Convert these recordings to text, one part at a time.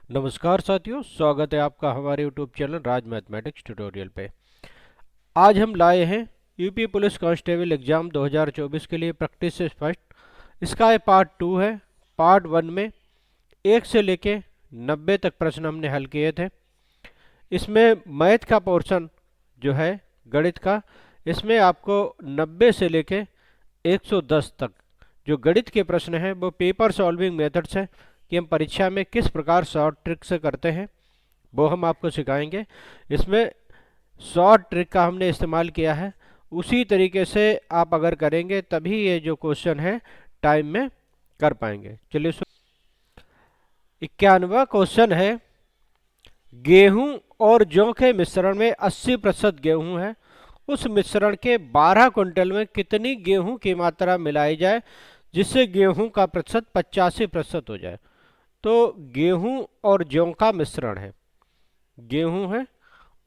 नमस्कार साथियों, स्वागत है आपका हमारे यूट्यूब चैनल राज मैथमेटिक्स ट्यूटोरियल पे। आज हम लाए हैं यूपी पुलिस कांस्टेबल एग्जाम 2024 के लिए प्रैक्टिस से फर्स्ट। इसका ये पार्ट 2 है। पार्ट 1 में 1 से लेके 90 तक प्रश्न हमने हल किए थे। इसमें मैथ का पोर्शन जो है गणित का, इसमें आपको 90 से लेके 110 तक जो गणित के प्रश्न हैं वो पेपर सॉल्विंग मेथड्स हैं कि हम परीक्षा में किस प्रकार शॉर्ट ट्रिक से करते हैं, वो हम आपको सिखाएंगे। इसमें शॉर्ट ट्रिक का हमने इस्तेमाल किया है, उसी तरीके से आप अगर करेंगे तभी ये जो क्वेश्चन है टाइम में कर पाएंगे। चलिए 91वां क्वेश्चन है, गेहूं और जौ के मिश्रण में 80% गेहूं है, उस मिश्रण के 12 क्विंटल में कितनी गेहूं की मात्रा मिलाई जाए जिससे गेहूं का प्रतिशत 85% हो जाए। तो गेहूं और जौ का मिश्रण है, गेहूं है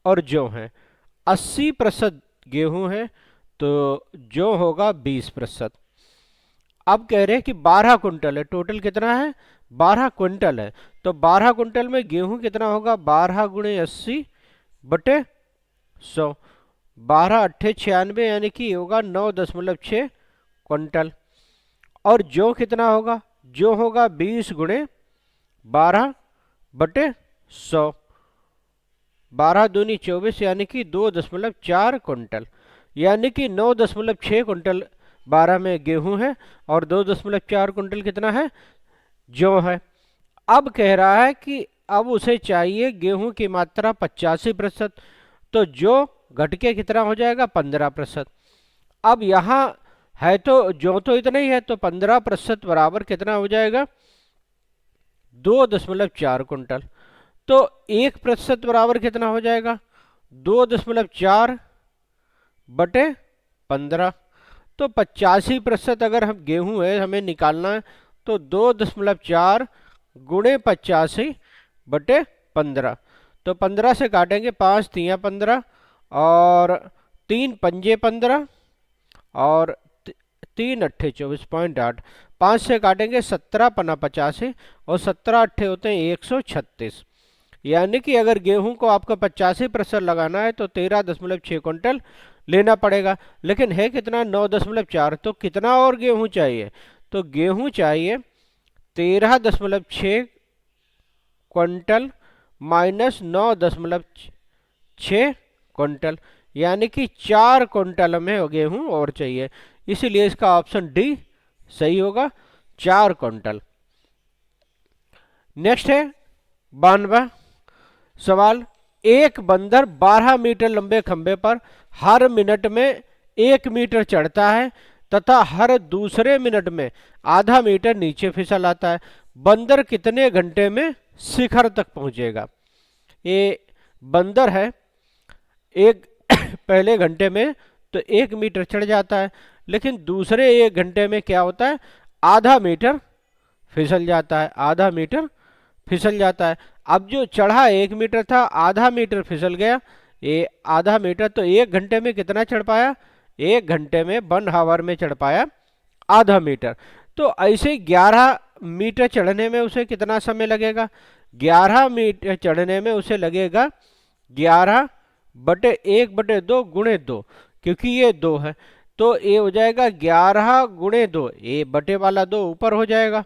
और जौ है, 80% गेहूं है तो जौ होगा 20%। अब कह रहे हैं कि 12 कुंटल है, टोटल कितना है 12 क्विंटल है, तो 12 कुंटल में गेहूं कितना होगा 12 गुणे 80 बटे 100, 12 अट्ठे 96 यानी कि होगा 9.6 क्विंटल। और जौ कितना होगा, जौ होगा 20 गुणे 12 बटे 100, 12 दूनी 24 यानी कि 2.4 क्विंटल, यानी कि 9.6 क्विंटल 12 में गेहूं है और 2.4 क्विंटल कितना है जौ है। अब कह रहा है कि अब उसे चाहिए गेहूं की मात्रा 85%, तो जौ घट के कितना हो जाएगा 15%। अब यहाँ है तो जौ तो इतना ही है, तो 15% बराबर कितना हो जाएगा 2.4 क्विंटल। तो 1% बराबर कितना हो जाएगा 2.4 बटे 15। तो 85% अगर हम गेहूं है हमें निकालना है तो 2.4 गुणे 85 बटे 15। तो 15 से काटेंगे, 5 तियाँ 15 और 3 पंजे 15 और 3 अट्ठे 24.8, 5 से काटेंगे 17 पना 85 और 17 अट्ठे होते हैं 136। यानी कि अगर गेहूं को आपको 85% लगाना है तो 13.6 क्विंटल लेना पड़ेगा, लेकिन है कितना 9.4, तो कितना और गेहूं चाहिए, तो गेहूं चाहिए 13.6 क्विंटल माइनस 9.6 क्विंटल, यानी कि 4 क्विंटल में गेहूं और चाहिए, इसीलिए इसका ऑप्शन डी सही होगा, 4 क्विंटल। नेक्स्ट है 92वां सवाल, एक बंदर 12 मीटर लंबे खंभे पर हर मिनट में 1 मीटर चढ़ता है तथा हर दूसरे मिनट में आधा मीटर नीचे फिसल आता है, बंदर कितने घंटे में शिखर तक पहुंचेगा। ये बंदर है, एक पहले घंटे में तो 1 मीटर चढ़ जाता है, लेकिन दूसरे 1 घंटे में क्या होता है आधा मीटर फिसल जाता है, आधा मीटर फिसल जाता है। अब जो चढ़ा 1 मीटर था, आधा मीटर फिसल गया, ये आधा मीटर, तो 1 घंटे में कितना चढ़ पाया, 1 घंटे में 1 हावर में चढ़ पाया आधा मीटर। तो ऐसे 11 मीटर चढ़ने में उसे कितना समय लगेगा, 11 मीटर चढ़ने में उसे लगेगा 11 बटे 1 बटे 2 गुणे 2, क्योंकि ये 2 है तो ये हो जाएगा 11 गुणे 2, ये बटे वाला 2 ऊपर हो जाएगा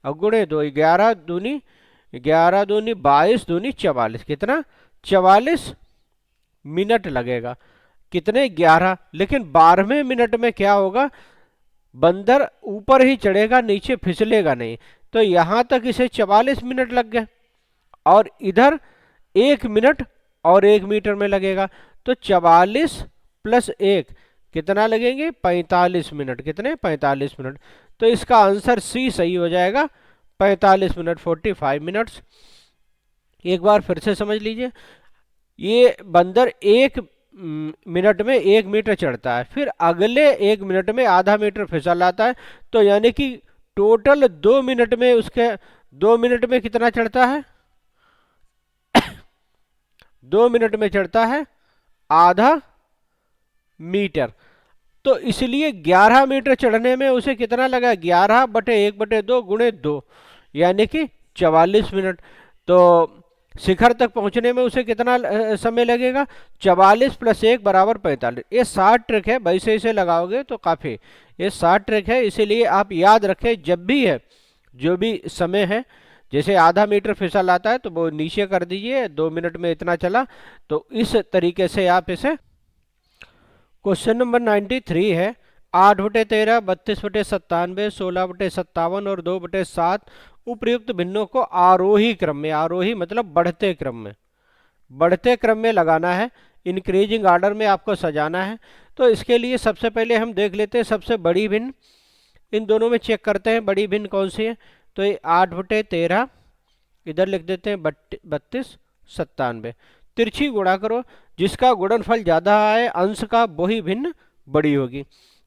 और गुणे 2, 11 दूनी 22 दूनी 44, कितना 44 मिनट लगेगा, कितने 11, लेकिन 12वें मिनट में क्या होगा बंदर ऊपर ही चढ़ेगा, नीचे फिसलेगा नहीं, तो यहां तक इसे 44 मिनट लग गए और इधर 1 मिनट और 1 मीटर में लगेगा, तो 44 प्लस 1 कितना लगेंगे 45 मिनट, कितने 45 मिनट। तो इसका आंसर सी सही हो जाएगा, 45 मिनट 45 मिनट्स। एक बार फिर से समझ लीजिए, ये बंदर 1 मिनट में 1 मीटर चढ़ता है, फिर अगले 1 मिनट में आधा मीटर फिसल आता है, तो यानी कि टोटल 2 मिनट में उसके 2 मिनट में कितना चढ़ता है 2 मिनट में चढ़ता है आधा मीटर, तो इसलिए 11 मीटर चढ़ने में उसे कितना लगा 11 बटे 1 बटे 2 गुणे 2, यानी कि 44 मिनट। तो शिखर तक पहुंचने में उसे कितना समय लगेगा, 44 + 1 = 45। ये 60 ट्रिक है, वैसे इसे लगाओगे तो काफ़ी, ये 60 ट्रिक है, इसीलिए आप याद रखें जब भी है जो भी समय है, जैसे आधा मीटर फिसल आता है तो वो नीचे कर दीजिए, 2 मिनट में इतना चला, तो इस तरीके से आप इसे। क्वेश्चन नंबर 93 है, 8/13, 32/97, 16/57 और 2/7 उपयुक्त भिन्नों को आरोही क्रम में, आरोही मतलब बढ़ते क्रम में, बढ़ते क्रम में लगाना है, इंक्रीजिंग ऑर्डर में आपको सजाना है। तो इसके लिए सबसे पहले हम देख लेते हैं सबसे बड़ी भिन्न, इन दोनों में चेक करते हैं बड़ी भिन्न कौन सी है। तो ये 8/13, इधर लिख देते हैं 32/97, तिरछी गुणा करो, जिसका गुणनफल ज़्यादा आए अंश का वही भिन्न बड़ी होगी।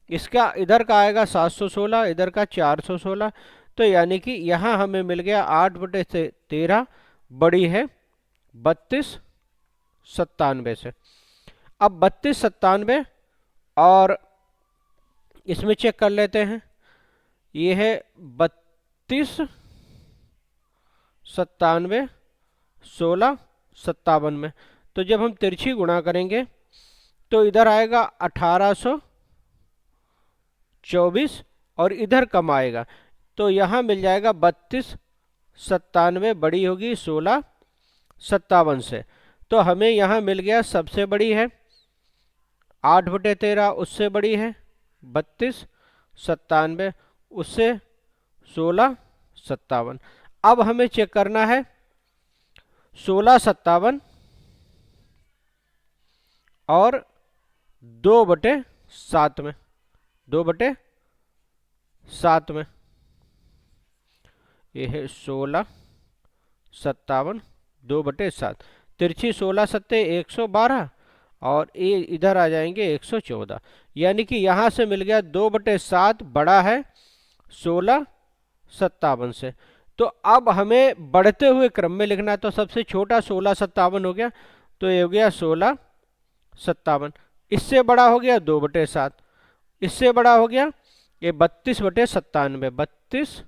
इसका इधर का आएगा 716, इधर का 416, तो यानी कि यहाँ हमें मिल गया 8/13 बड़ी है 32/97 से। अब 32/97 और इसमें चेक कर लेते हैं, ये है 32/97, 16/57 में, तो जब हम तिरछी गुणा करेंगे तो इधर आएगा 1824 और इधर कम आएगा, तो यहाँ मिल जाएगा 32/97 बड़ी होगी 16/57 से। तो हमें यहाँ मिल गया सबसे बड़ी है 8/13, उससे बड़ी है 32/97, उससे 16/57। अब हमें चेक करना है 16/57 और 2/7 में, 2/7 में, ये है 16/57, 2/7, तिरछी 16×7 112 और ये इधर आ जाएंगे 114, यानी कि यहाँ से मिल गया 2/7 बड़ा है 16/57 से। तो अब हमें बढ़ते हुए क्रम में लिखना है, तो सबसे छोटा 16/57 हो गया, तो ये हो गया 16/57, इससे बड़ा हो गया 2/7, इससे बड़ा हो गया ये 32/97,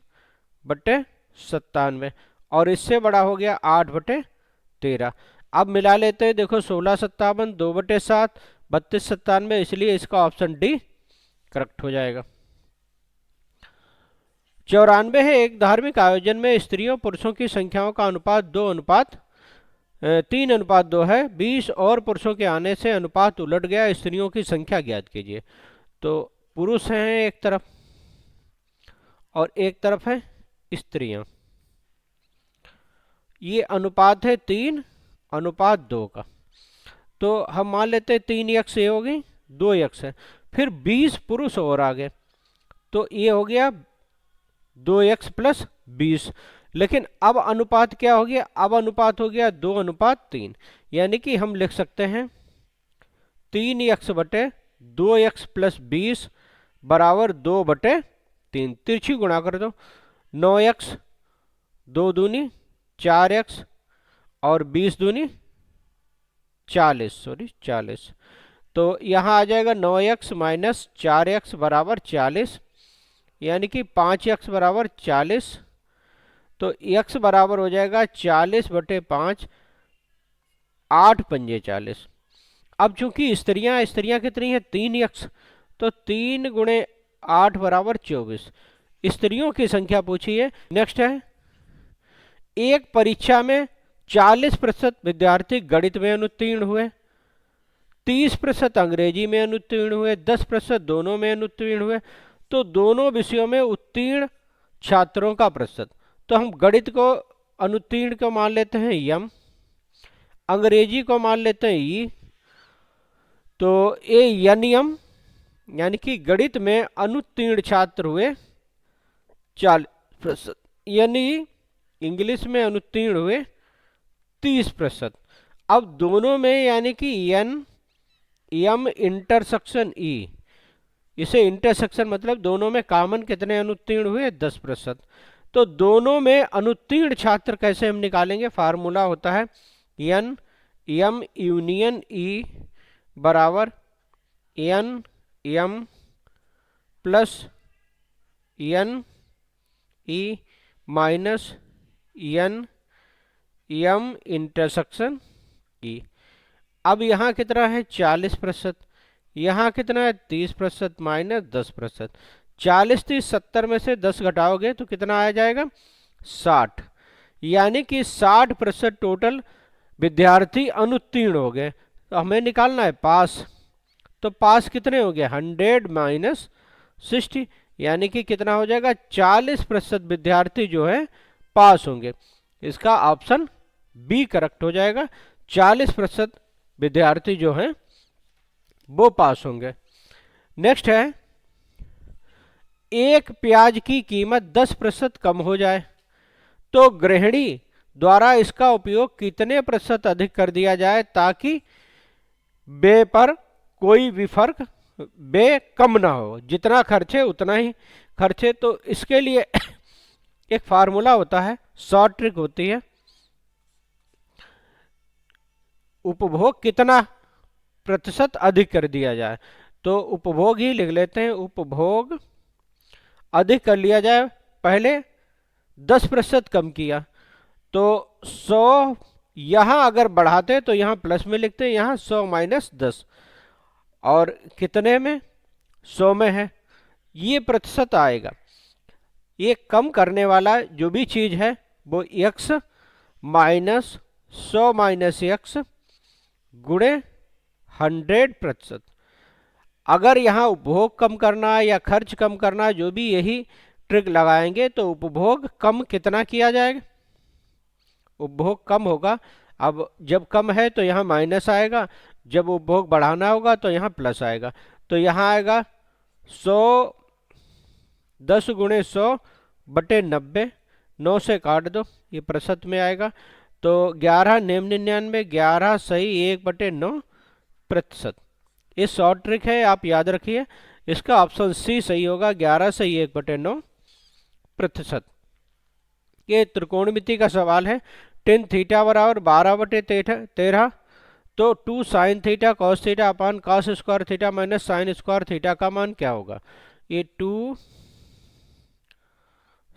32/97, और इससे बड़ा हो गया 8/13। अब मिला लेते हैं, देखो 16/57, 2/7, 32/97, इसलिए इसका ऑप्शन डी करेक्ट हो जाएगा। 94 है, एक धार्मिक आयोजन में स्त्रियों पुरुषों की संख्याओं का अनुपात 3:2 है, 20 और पुरुषों के आने से अनुपात उलट गया, स्त्रियों की संख्या ज्ञात कीजिए। तो पुरुष हैं एक तरफ और एक तरफ है स्त्रियां, ये अनुपात है 3:2 का, तो हम मान लेते हैं 3x ये होगी, 2x है, फिर 20 पुरुष और आगे, तो ये हो गया 2x + 20, लेकिन अब अनुपात क्या हो गया, अब अनुपात हो गया 2:3, यानी कि हम लिख सकते हैं 3x/2x + 20 = 2/3, तिरछी गुणा कर दो, 9x 2 दूनी 4x और 20 दूनी 40, तो यहाँ आ जाएगा 9x - 4x = 40, यानी कि 5x = 40, तो x बराबर हो जाएगा 40/5, 8 पंजे 40। अब चूंकि स्त्रियां कितनी है 3x, तो 3 × 8 = 24, स्त्रियों की संख्या पूछी है। नेक्स्ट है, एक परीक्षा में 40% विद्यार्थी गणित में अनुत्तीर्ण हुए, 30% अंग्रेजी में अनुत्तीर्ण हुए, 10% दोनों में अनुत्तीर्ण हुए, तो दोनों विषयों में उत्तीर्ण छात्रों का प्रतिशत, तो हम गणित को अनुत्तीर्ण को मान लेते हैं m, अंग्रेजी को मान लेते हैं e, तो ये NM, यानी कि गणित में अनुत्तीर्ण छात्र हुए 40%, यानी इंग्लिश में अनुत्तीर्ण हुए 30%। अब दोनों में यानी कि M इंटरसेक्शन E, इसे इंटरसेक्शन मतलब दोनों में कॉमन कितने अनुत्तीर्ण हुए 10%। तो दोनों में अनुत्तीर्ण छात्र कैसे हम निकालेंगे, फार्मूला होता है M union E = NM + NE - m intersection e। अब यहाँ कितना है 40%, यहाँ कितना है 30% माइनस 10%। 40 30 70 में से 10 घटाओगे तो कितना आ जाएगा 60, यानी कि 60% टोटल विद्यार्थी अनुत्तीर्ण हो गए। तो हमें निकालना है पास, तो पास कितने हो गए 100 माइनस 60, यानी कि कितना हो जाएगा 40% विद्यार्थी जो है पास होंगे। इसका ऑप्शन बी करेक्ट हो जाएगा, 40% विद्यार्थी जो हैं वो पास होंगे। नेक्स्ट है, एक प्याज की कीमत 10% कम हो जाए तो गृहिणी द्वारा इसका उपयोग कितने प्रतिशत अधिक कर दिया जाए ताकि बे पर कोई भी फर्क, बे कम ना हो, जितना खर्चे उतना ही खर्चे। तो इसके लिए एक फार्मूला होता है, शॉर्ट ट्रिक होती है, उपभोग कितना प्रतिशत अधिक कर दिया जाए। तो उपभोग ही लिख लेते हैं, उपभोग अधिक कर लिया जाए, पहले 10% कम किया तो 100, यहाँ अगर बढ़ाते तो यहाँ प्लस में लिखते हैं, यहाँ 100 माइनस 10, और कितने में 100 में है, ये प्रतिशत आएगा। ये कम करने वाला जो भी चीज है वो x माइनस 100 माइनस x गुणे 100%। अगर यहाँ उपभोग कम करना है या खर्च कम करना है, जो भी यही ट्रिक लगाएंगे तो उपभोग कम कितना किया जाएगा, उपभोग कम होगा। अब जब कम है तो यहाँ माइनस आएगा, जब उपभोग बढ़ाना होगा तो यहाँ प्लस आएगा। तो यहाँ आएगा 100, 10 गुणे 100 बटे 90, 9 से काट दो, ये प्रतिशत में आएगा। तो 11 नेम 99, 11 सही 1/9%। ये शॉर्ट ट्रिक है, आप याद रखिए। इसका ऑप्शन सी सही होगा, 11 सही 1/9%। ये त्रिकोणमिति का सवाल है। टेन थीटा बराबर 12/13, तो 2 sine theta cos theta upon cos square theta minus sine square theta का मान क्या होगा। ये 2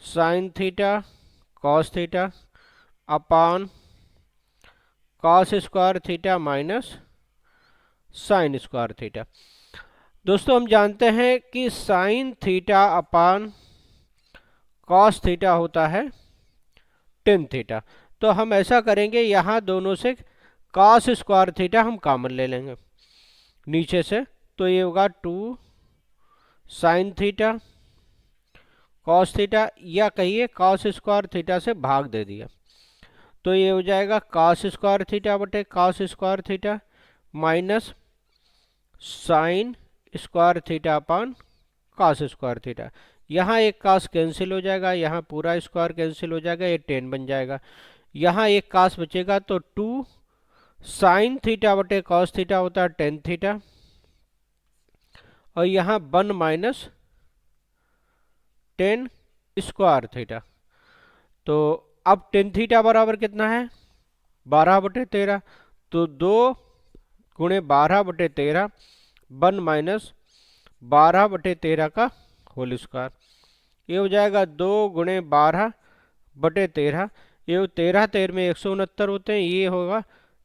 sine theta cos theta upon cos square theta minus sine square theta. दोस्तों हम जानते हैं कि sine theta upon cos theta होता है टेन थीटा। तो हम ऐसा करेंगे, यहाँ दोनों से कॉस स्क्वायर थीटा हम कॉमन ले लेंगे नीचे से, तो ये होगा 2 साइन थीटा कॉस थीटा, या कहिए कॉस स्क्वायर थीटा से भाग दे दिया, तो ये हो जाएगा कॉस स्क्वायर थीटा बटे cos square theta minus sine square theta upon cos square theta. यहाँ एक कॉस कैंसिल हो जाएगा, यहाँ पूरा स्क्वायर कैंसिल हो जाएगा, ये 10 बन जाएगा। यहाँ एक कॉस बचेगा, तो 2 साइन थीटा बटे कॉस थीटा होता है 10 थीटा, और यहाँ 1 माइनस 10 स्क्वायर थीटा। तो अब 10 थीटा बराबर कितना है 12/13, तो 2 गुणे 12/13, 1 माइनस 12/13 का होल स्क्वायर। ये हो जाएगा 2 गुणे 12/13, ये 13 13 में 169 होते हैं, ये होगा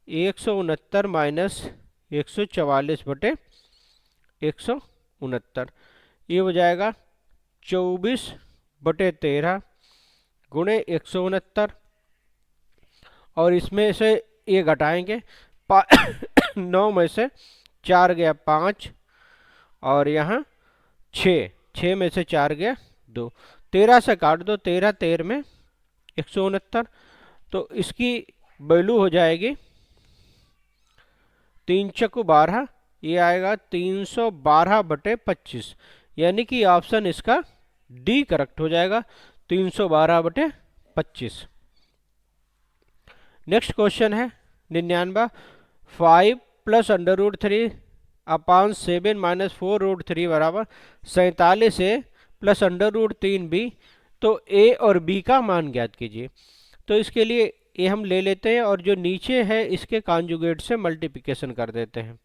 169 माइनस 144/169, ये हो जाएगा 24/13 गुणे 169, और इसमें से ये घटाएंगे 9 में से 4 गया 5, और यहाँ 6 में से 4 गया 2, 13 से काट दो, 13 13 में 169, तो इसकी वैल्यू हो जाएगी 3 चक्कू 12, ये आएगा 312/25, यानी कि ऑप्शन इसका डी करेक्ट हो जाएगा, 312/25। नेक्स्ट क्वेश्चन है 99, 5 प्लस √3 अपान 7 माइनस 4√3 बराबर 47 ए प्लस √3b। तो ए और बी का मान ज्ञात कीजिए। तो इसके लिए ए हम ले लेते हैं, और जो नीचे है इसके कॉन्जुगेट से मल्टीप्लिकेशन कर देते हैं,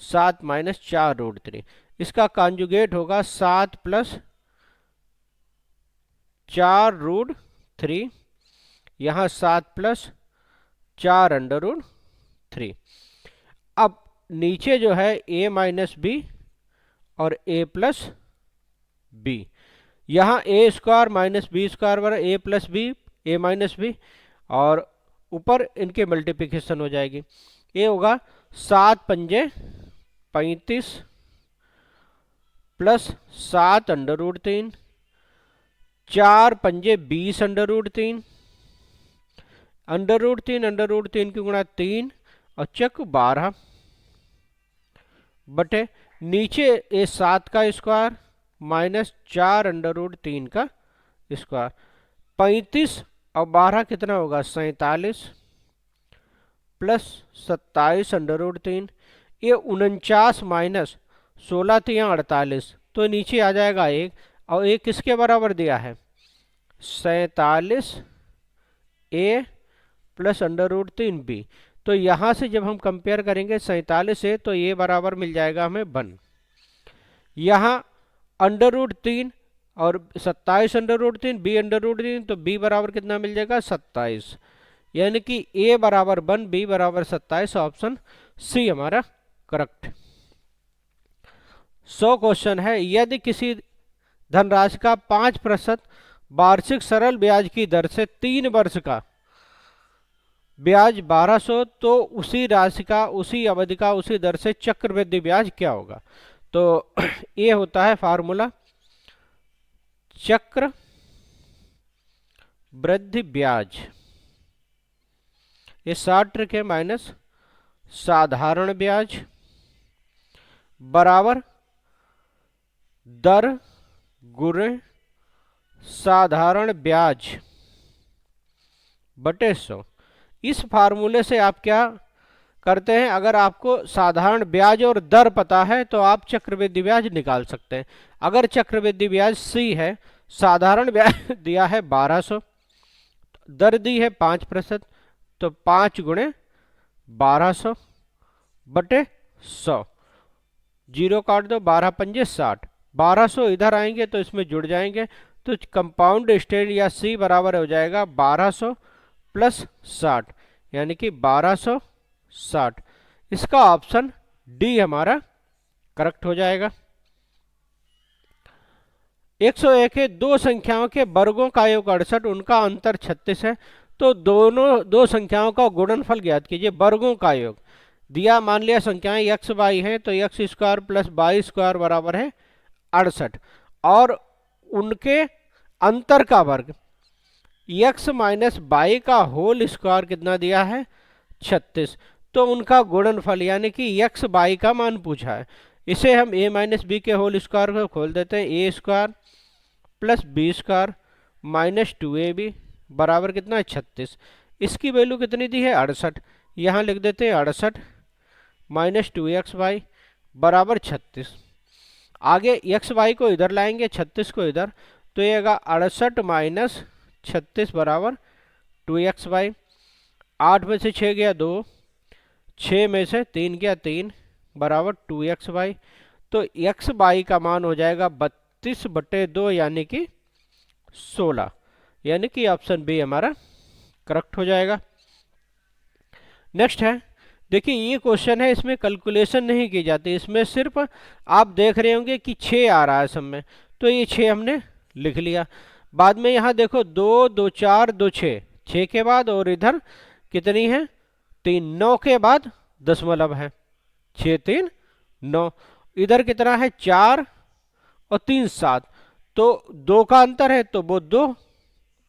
7 माइनस 4√3, इसका कॉन्जुगेट होगा 7 प्लस 4√3, यहाँ 7 प्लस 4√3। अब नीचे जो है a माइनस बी और a प्लस बी, यहाँ ए स्क्वायर माइनस बी स्क्वायर बराबर ए plus B A minus B, और ऊपर इनके मल्टीप्लिकेशन हो जाएगी। ये होगा 7 पंजे 35 प्लस 7√3, 4 पंजे 20√3, √3 की गुणा 3 और चक 12 बटे नीचे ये 7 का स्क्वायर माइनस 4√3 का स्क्वायर, 35 और 12 कितना होगा 47 प्लस 27√3, ये 49 माइनस 16 3 48, तो नीचे आ जाएगा 1, और 1 किसके बराबर दिया है 47 ए प्लस √3b। तो यहाँ से जब हम कंपेयर करेंगे 47 से, तो ये बराबर मिल जाएगा हमें 1। यहाँ √3 और 27 बी √3, तो b बराबर कितना मिल जाएगा 27, यानी कि a बराबर 1 b बराबर 27, ऑप्शन सी हमारा करेक्ट। 100 क्वेश्चन है, यदि किसी धनराशि का 5% वार्षिक सरल ब्याज की दर से 3 वर्ष का ब्याज 1200, तो उसी राशि का उसी अवधि का उसी दर से चक्रवृद्धि ब्याज क्या होगा। तो ये होता है फार्मूला चक्र वृद्धि ब्याज, ये शॉर्ट ट्रिक है, माइनस साधारण ब्याज बराबर दर गुणे साधारण ब्याज बटे 100। इस फार्मूले से आप क्या करते हैं, अगर आपको साधारण ब्याज और दर पता है तो आप चक्रवृद्धि ब्याज निकाल सकते हैं। अगर चक्रवृद्धि ब्याज सी है, साधारण ब्याज दिया है 1200, दर दी है 5%, तो 5 गुणे 1200 बटे 100, जीरो काट दो, 12 पंजे 60, 1200 इधर आएंगे तो इसमें जुड़ जाएंगे, तो कंपाउंड स्टेट या सी बराबर हो जाएगा 1200 प्लस 60, यानी कि 1260। इसका ऑप्शन डी हमारा करेक्ट हो जाएगा। 101 है, दो संख्याओं के वर्गों का योग 68, उनका अंतर 36 है, तो दो संख्याओं का गुणनफल ज्ञात कीजिए। वर्गों का योग दिया, मान लिया संख्याएं x y हैं, तो x square plus Y square बराबर है 68, और उनके अंतर का वर्ग x माइनस वाई का होल स्क्वायर कितना दिया है 36, तो उनका गुणनफल यानी कि x y का मान पूछा है। इसे हम a माइनस बी के होल स्क्वायर को खोल देते हैं, a square plus B square minus 2ab बराबर कितना है 36। इसकी वैल्यू कितनी दी है 68, यहाँ लिख देते हैं 68 माइनस 2xy बराबर 36। आगे xy को इधर लाएंगे, 36 को इधर, तो ये आएगा 68 माइनस 36 बराबर 2xy। 8 में से 6 गया 2, 6 में से 3 गया 3 बराबर 2xy, तो xy का मान हो जाएगा 32 बटे 2 यानी कि 16, यानी कि ऑप्शन बी हमारा करेक्ट हो जाएगा। नेक्स्ट है, देखिए ये क्वेश्चन है, इसमें कैलकुलेशन नहीं की जाती, इसमें सिर्फ आप देख रहे होंगे कि 6 आ रहा है सब में, तो ये 6 हमने लिख लिया। बाद में यहाँ देखो 2 2 4 2 6, 6 के बाद और इधर कितनी है 3, 9 के बाद दशमलव है, 6 3 9, इधर कितना है 4 और 3 7, तो 2 का अंतर है, तो वो 2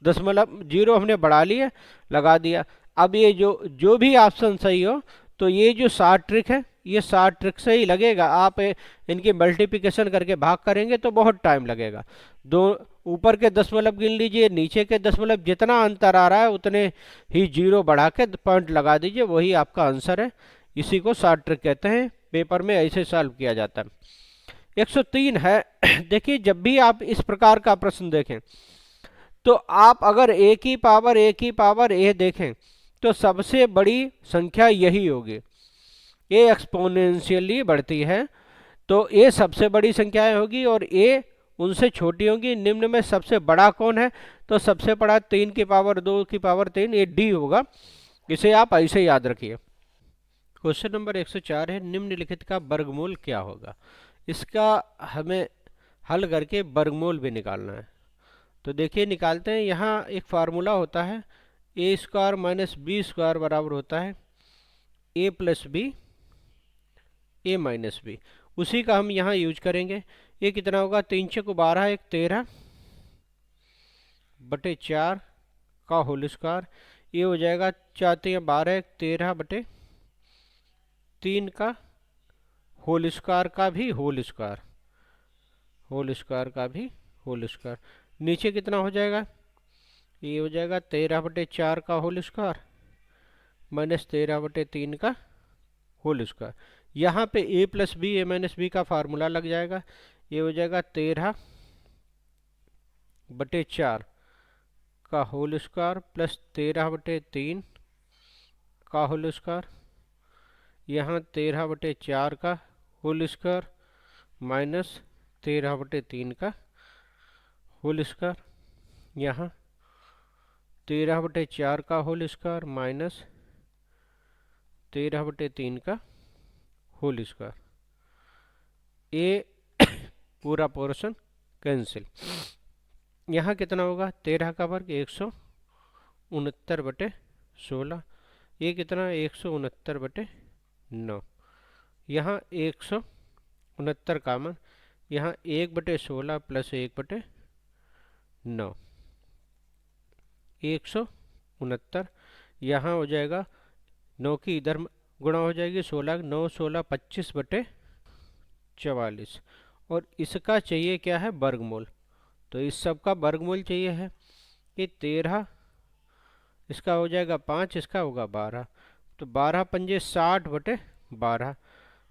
दशमलव 0 हमने बढ़ा लिया, लगा दिया। अब ये जो भी ऑप्शन सही हो, तो ये जो शॉर्ट ट्रिक है, ये शॉर्ट ट्रिक से ही लगेगा। आप इनकी मल्टीप्लिकेशन करके भाग करेंगे तो बहुत टाइम लगेगा। दो ऊपर के दशमलव गिन लीजिए, नीचे के दशमलव, जितना अंतर आ रहा है उतने ही 0 बढ़ा के पॉइंट लगा दीजिए, वही आपका आंसर है। इसी को शॉर्ट ट्रिक कहते हैं, पेपर में ऐसे सॉल्व किया जाता है। 103 है, देखिए जब भी आप इस प्रकार का प्रश्न देखें, तो आप अगर a की पावर a देखें, तो सबसे बड़ी संख्या यही होगी। a एक्सपोनेंशियली बढ़ती है, तो a सबसे बड़ी संख्या होगी और a उनसे छोटी होंगी। निम्न में सबसे बड़ा कौन है? तो सबसे बड़ा 3 की पावर 2 की पावर 3, ये डी होगा। इसे आप ऐसे याद रखिए। क्वेश्चन नंबर 104 है, निम्नलिखित का वर्गमूल क्या होगा? इसका हमें हल करके वर्गमूल भी निकालना है। तो देखिए निकालते हैं। यहाँ एक फार्मूला होता है, ए स्क्वायर माइनस बी स्क्वायर बराबर होता है ए plus B A minus B. उसी का हम यहाँ यूज करेंगे। ये कितना होगा? 3 छः को 12, एक 13 बटे 4 का होल स्क्वायर। ये हो जाएगा 4 3 12, एक 13 बटे 3 का होल स्क्वायर का भी होल स्क्वायर, होल स्क्वायर का भी होल स्क्वायर। नीचे कितना हो जाएगा? ये हो जाएगा 13 बटे 4 का होल स्क्वायर माइनस 13 बटे 3 का होल स्क्वायर। यहाँ पे A plus B A minus B का फार्मूला लग जाएगा। ये हो जाएगा 13 बटे 4 का होल स्क्वायर प्लस 13 बटे 3 का होल स्क्वायर। यहाँ 13 बटे 4 का होल स्क्वायर माइनस 13 बटे 3 का होल स्क्वायर। यहाँ 13 बटे 4 का होल स्क्वायर माइनस 13 बटे 3 का होल स्क्वायर। ये पूरा पोर्शन कैंसिल। यहाँ कितना होगा? 13 का वर्ग 169 बटे 16। ये कितना? 169 बटे 9। यहाँ 169 कामन, यहाँ 1 बटे 16 प्लस 1 बटे 9, 169। यहाँ हो जाएगा 9 की इधर गुणा हो जाएगी 16, 9 16 25 बटे 44। और इसका चाहिए क्या है? वर्गमूल। तो इस सब का वर्गमूल चाहिए है कि 13, इसका हो जाएगा 5, इसका होगा 12। तो 12 पंजे 60 बटे 12।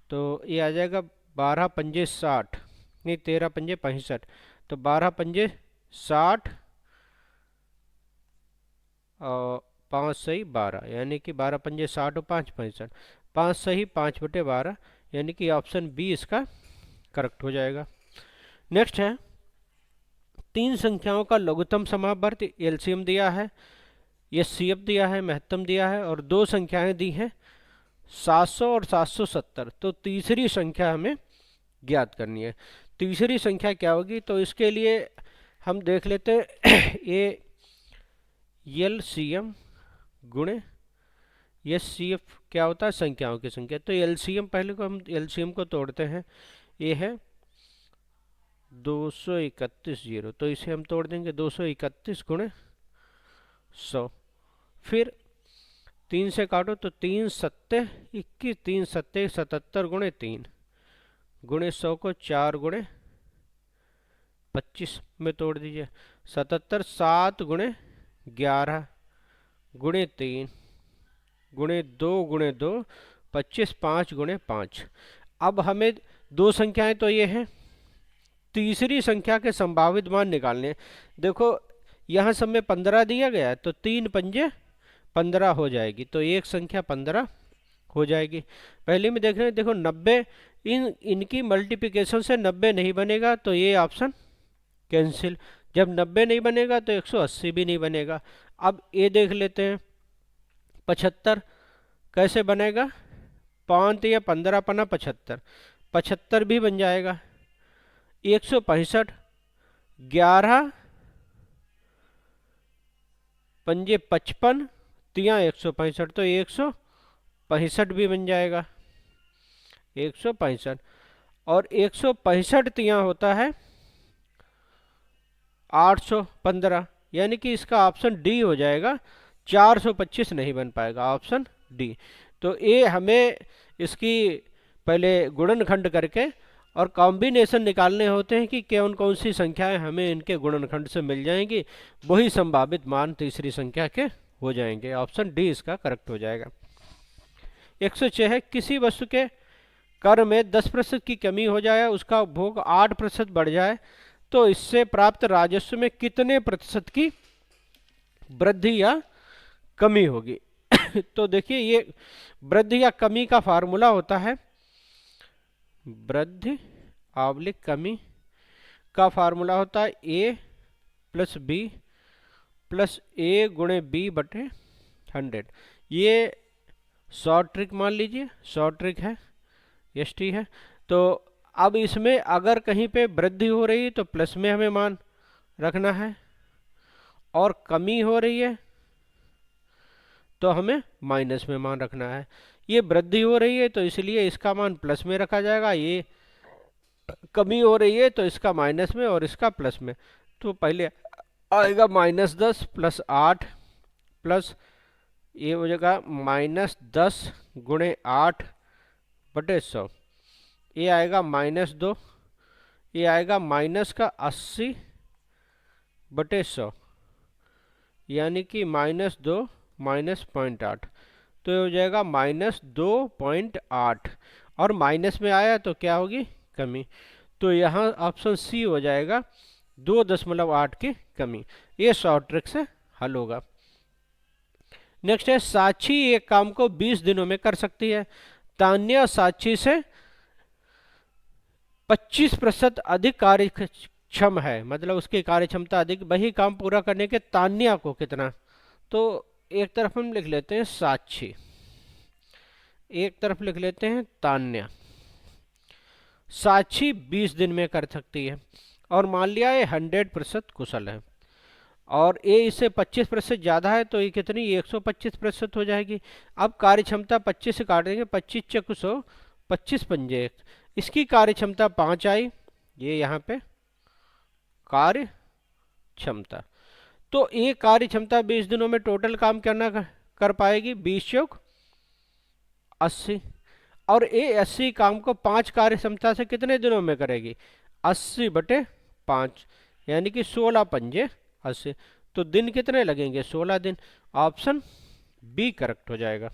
तो ये आ जाएगा 12 पंजे 60, नहीं 13 पंजे 65। तो 12 पंजे 60 और 5 सही 12, यानी कि 12 पंजे 60 और 5 65, 5 सही 5 बटे 12, यानी कि ऑप्शन बी इसका करेक्ट हो जाएगा। नेक्स्ट है, 3 संख्याओं का लघुत्तम समावर्त एलसीएम दिया है, एचसीएफ दिया है, महत्तम दिया है, और 2 संख्याएं दी हैं 700 और 770। तो तीसरी संख्या हमें ज्ञात करनी है। तीसरी संख्या क्या होगी? तो इसके लिए हम देख लेते हैं ये एलसीएम गुणे एचसीएफ क्या होता है? संख्याओं की संख्या। तो एलसीएम, पहले को हम एलसीएम को तोड़ते हैं। ये है 231 जीरो, तो इसे हम तोड़ देंगे 231 गुणे 100। फिर 3 से काटो तो 3 सत्ते 21, 3 सत्ते 77 गुणे 3 गुणे 100 को 4 गुणे 25 में तोड़ दीजिए। 77 7 गुणे 11 गुणे 3 गुणे 2 25 5 गुणे 5। अब हमें 2 संख्याएं तो ये हैं, तीसरी संख्या के संभावित मान निकालने। देखो यहाँ सब में 15 दिया गया है, तो 3 पंजे 15 हो जाएगी, तो एक संख्या 15 हो जाएगी। पहले में देख रहे हैं, देखो 90, इनकी मल्टीप्लिकेशन से 90 नहीं बनेगा, तो ये ऑप्शन कैंसिल। जब 90 नहीं बनेगा तो 180 भी नहीं बनेगा। अब ये देख लेते हैं 75 कैसे बनेगा? 5 या 15 पना 75, 75 भी बन जाएगा। 165 11 पंजे 55 तिया 165, तो 165 भी बन जाएगा। 165 और 165 तिया होता है 815, यानी कि इसका ऑप्शन डी हो जाएगा। 425 नहीं बन पाएगा, ऑप्शन डी। तो ये हमें इसकी पहले गुणनखंड करके और कॉम्बिनेशन निकालने होते हैं कि कौन कौन सी संख्याएं हमें इनके गुणनखंड से मिल जाएंगी, वही संभावित मान तीसरी संख्या के हो जाएंगे। ऑप्शन डी इसका करेक्ट हो जाएगा। 106 है, किसी वस्तु के कर में 10% की कमी हो जाए, उसका उपभोग 8% बढ़ जाए, तो इससे प्राप्त राजस्व में कितने प्रतिशत की वृद्धि या कमी होगी? तो देखिए ये वृद्धि या कमी का फार्मूला होता है वृद्धि आवलिक कमी का फार्मूला होता है ए प्लस बी प्लस ए गुणे बी बटे 100। ये शॉर्ट ट्रिक मान लीजिए, शॉर्ट ट्रिक है, एसटी है। तो अब इसमें अगर कहीं पे वृद्धि हो रही है तो प्लस में हमें मान रखना है, और कमी हो रही है तो हमें माइनस में मान रखना है। ये वृद्धि हो रही है तो इसलिए इसका मान प्लस में रखा जाएगा, ये कमी हो रही है तो इसका माइनस में और इसका प्लस में। तो पहले आएगा -10 प्लस 8 प्लस ये हो जाएगा -10 गुणे 8 बटे 100। ये आएगा -2, ये आएगा -80 बटे 100, यानी कि -2 -0.8, तो ये हो जाएगा -2.8, और माइनस में आया तो क्या होगी, कमी। तो यहाँ ऑप्शन सी हो जाएगा 2.8 की कमी। ये शॉर्ट ट्रिक से हल होगा। नेक्स्ट है साक्षी एक काम को 20 दिनों में कर सकती है। तान्या साक्षी से 25% अधिक कार्यक्षम है, मतलब उसकी कार्यक्षमता अधिक, वही काम पूरा करने के तान्या को कितना। तो एक तरफ हम लिख लेते हैं साक्षी, एक तरफ लिख लेते हैं तान्या। साक्षी 20 दिन में कर सकती है, और मान लिया ये 100% कुशल है, और ये इससे 25% ज़्यादा है, तो ये कितनी 125% हो जाएगी। अब कार्यक्षमता 25 से काट देंगे, 25 चक 100, 25 पंजे, इसकी कार्यक्षमता 5 आई, ये यहाँ पे कार्य क्षमता। तो ये कार्य क्षमता 20 दिनों में टोटल काम करना कर पाएगी 20 चौक 80, और ये 80 काम को 5 कार्य क्षमता से कितने दिनों में करेगी, 80 बटे 5, यानी कि 16 पंजे 80। तो दिन कितने लगेंगे, 16 दिन। ऑप्शन बी करेक्ट हो जाएगा।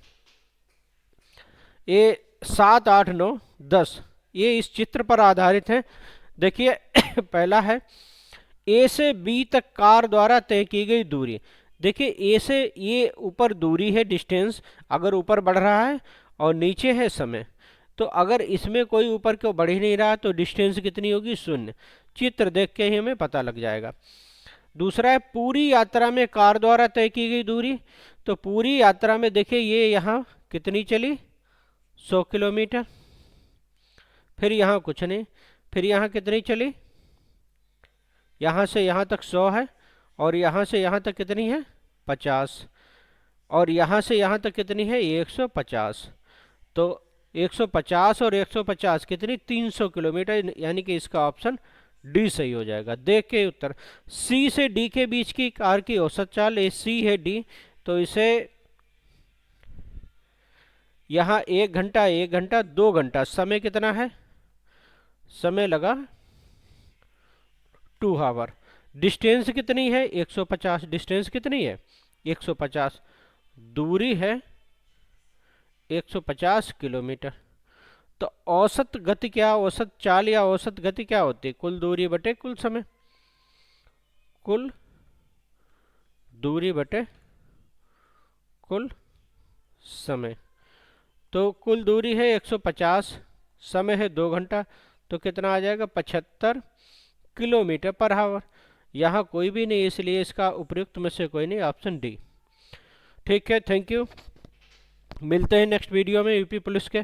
ये 7, 8, 9, 10 ये इस चित्र पर आधारित है। देखिए पहला है ए से बी तक कार द्वारा तय की गई दूरी। देखिए ए से ये ऊपर दूरी है, डिस्टेंस, अगर ऊपर बढ़ रहा है, और नीचे है समय, तो अगर इसमें कोई ऊपर क्यों बढ़ ही नहीं रहा तो डिस्टेंस कितनी होगी, 0। चित्र देख के ही हमें पता लग जाएगा। दूसरा है पूरी यात्रा में कार द्वारा तय की गई दूरी। तो पूरी यात्रा में देखिए ये यहाँ कितनी चली, 100 किलोमीटर, फिर यहाँ कुछ नहीं, फिर यहाँ कितनी चली, यहाँ से यहाँ तक 100 है, और यहाँ से यहाँ तक कितनी है 50, और यहाँ से यहाँ तक कितनी है 150। तो 150 और 150 कितनी 300 किलोमीटर, यानी कि इसका ऑप्शन डी सही हो जाएगा। देख के उत्तर। सी से डी के बीच की कार की औसत चाल, ये सी है डी, तो इसे यहाँ 1 घंटा 1 घंटा 2 घंटा, समय कितना है, समय लगा 2 आवर। डिस्टेंस कितनी है 150, डिस्टेंस कितनी है 150, दूरी है 150 किलोमीटर। तो औसत गति क्या, औसत चाल या औसत गति क्या होती है, कुल दूरी बटे कुल समय, कुल दूरी बटे कुल समय। तो कुल दूरी है 150, समय है 2 घंटा, तो कितना आ जाएगा 75 किलोमीटर पर आवर। यहाँ कोई भी नहीं, इसलिए इसका उपयुक्त में से कोई नहीं, ऑप्शन डी। ठीक है, थैंक यू। मिलते हैं नेक्स्ट वीडियो में यूपी पुलिस के।